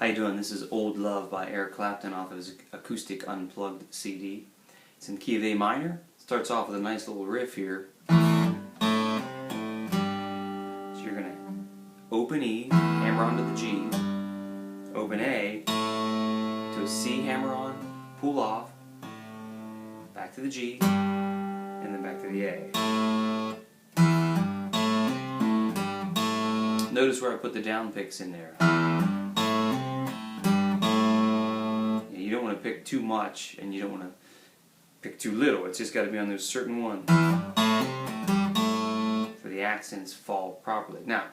How you doing? This is Old Love by Eric Clapton off of his Acoustic Unplugged CD. It's in the key of A minor. Starts off with a nice little riff here. So you're going to open E, hammer onto the G, open A, to a C, hammer on, pull off, back to the G, and then back to the A. Notice where I put the down picks in there. You don't want to pick too much, and you don't want to pick too little. It's just got to be on those certain ones so the accents fall properly. Now,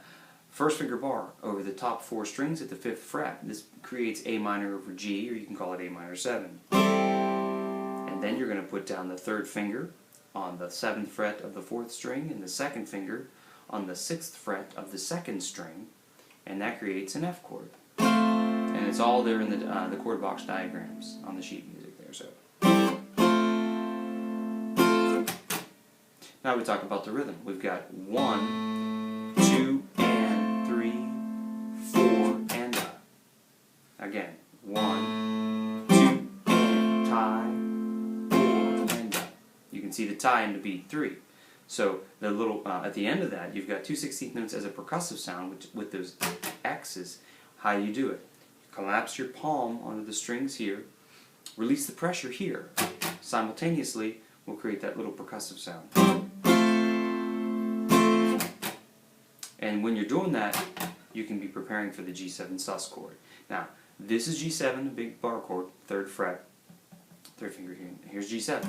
first finger bar over the top 4 strings at the 5th fret. This creates A minor over G, or you can call it A minor 7. And then you're going to put down the 3rd finger on the 7th fret of the 4th string, and the 2nd finger on the 6th fret of the 2nd string, and that creates an F chord. And it's all there in the chord box diagrams on the sheet music there. So now we talk about the rhythm. We've got 1, 2, and 3, 4, and again 1, 2, and tie, 4, and You can see the tie into beat 3. So the little at the end of that, you've got 2/16 notes as a percussive sound with those X's. How do you do it? Collapse your palm onto the strings here, release the pressure here. Simultaneously, we'll create that little percussive sound. And when you're doing that, you can be preparing for the G7 sus chord. Now, this is G7, a big bar chord, 3rd fret, 3rd finger here. Here's G7.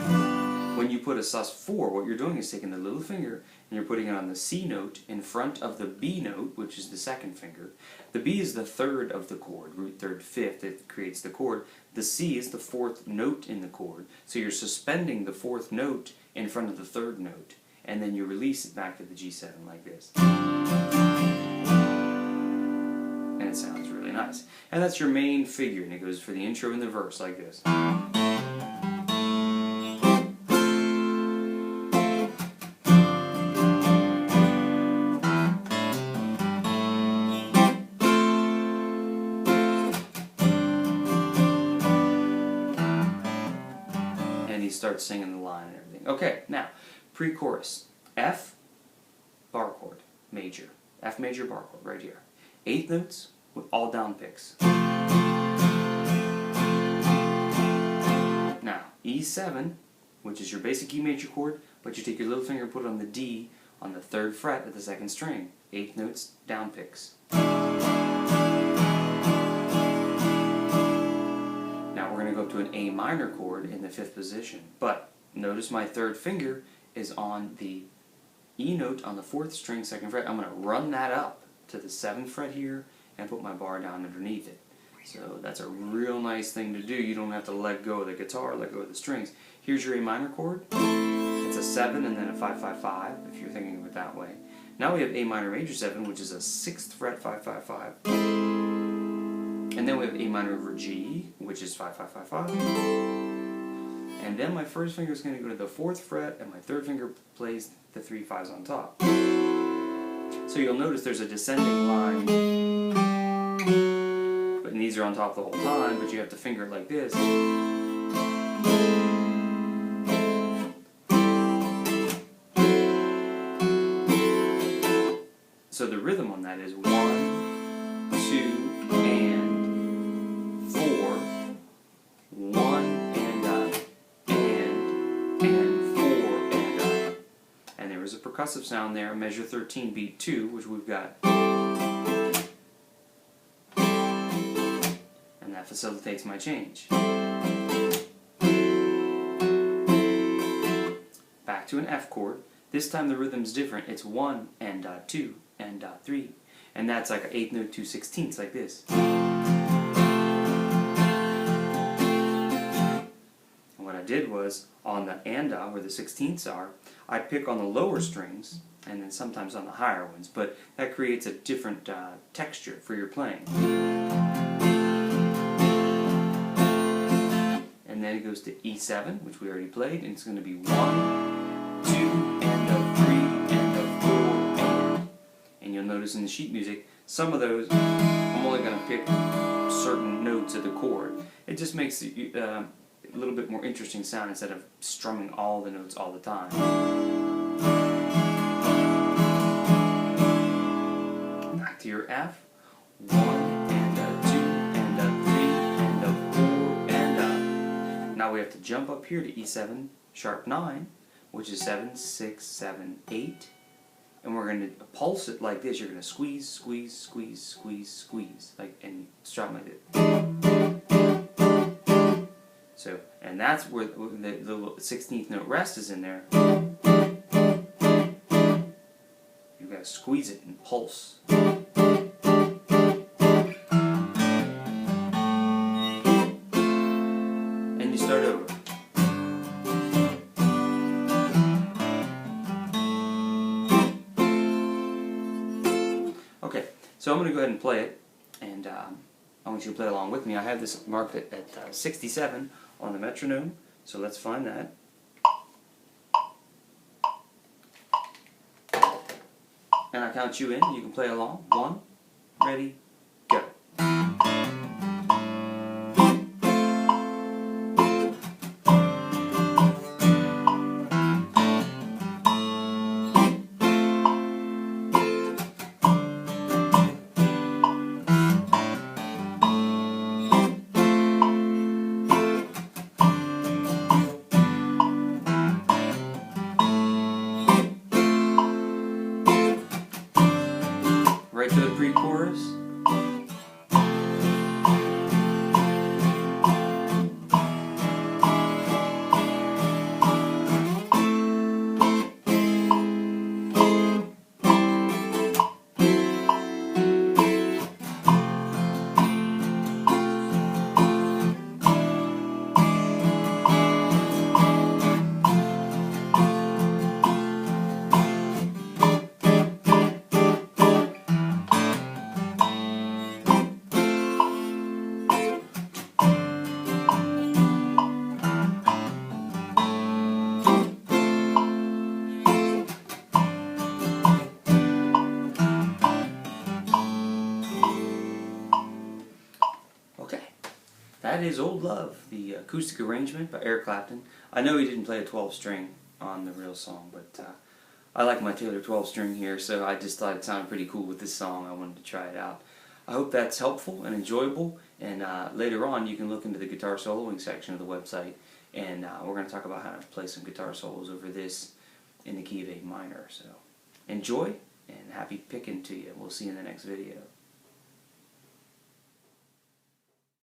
When you put a sus4, what you're doing is taking the little finger and you're putting it on the C note in front of the B note, which is the 2nd finger. The B is the 3rd of the chord, root 3rd, 5th, it creates the chord. The C is the 4th note in the chord, so you're suspending the 4th note in front of the 3rd note, and then you release it back to the G7 like this. And it sounds really nice. And that's your main figure, and it goes for the intro and the verse like this. He starts singing the line and everything. Okay, now, pre-chorus. F, bar chord, major. F major bar chord, right here. 8th notes with all down picks. Now, E7, which is your basic E major chord, but you take your little finger and put it on the D on the 3rd fret of the 2nd string. 8th notes, down picks. Go up to an A minor chord in the 5th position, but notice my 3rd finger is on the E note on the 4th string, 2nd fret. I'm going to run that up to the 7th fret here and put my bar down underneath it. So that's a real nice thing to do. You don't have to let go of the guitar, let go of the strings. Here's your A minor chord. It's a 7 and then a 5-5-5 if you're thinking of it that way. Now we have A minor major 7, which is a 6th fret 5-5-5. And then we have A minor over G, which is 5-5-5-5. And then my 1st finger is going to go to the 4th fret, and my 3rd finger plays the 3 5s on top. So you'll notice there's a descending line, and these are on top the whole time, but you have to finger it like this. So the rhythm on that is 1, 2, and 4, 1, and 4, and there is a percussive sound there, measure 13, beat 2, which we've got. And that facilitates my change. Back to an F chord. This time the rhythm's different. It's 1 and 2 and 3. And that's like an 8th note 2/16 like this. And what I did was, on the anda, where the 16ths are, I pick on the lower strings, and then sometimes on the higher ones, but that creates a different texture for your playing. And then it goes to E7, which we already played, and it's going to be 1, 2, and a 3, and a 4, and you'll notice in the sheet music, some of those I'm only going to pick certain notes of the chord. It just makes it a little bit more interesting sound instead of strumming all the notes all the time. Back to your F. 1 and a 2 and a 3 and a 4 and a. Now we have to jump up here to E7 sharp 9, which is 7, 6, 7, 8. And we're going to pulse it like this. You're going to squeeze, squeeze, squeeze, squeeze, squeeze, like, and strum like this. So, and that's where the 16th note rest is in there. You've got to squeeze it and pulse. And you start over. Okay, so I'm going to go ahead and play it, and I want you to play along with me. I have this marked at 67 on the metronome, so let's find that. And I count you in, you can play along. 1, ready, go. Right to the pre-chorus. That is Old Love, the acoustic arrangement by Eric Clapton. I know he didn't play a 12 string on the real song, but I like my Taylor 12 string here, so I just thought it sounded pretty cool with this song. I wanted to try it out. I hope that's helpful and enjoyable, and later on you can look into the guitar soloing section of the website, and we're going to talk about how to play some guitar solos over this in the key of A minor. So enjoy, and happy picking to you. We'll see you in the next video.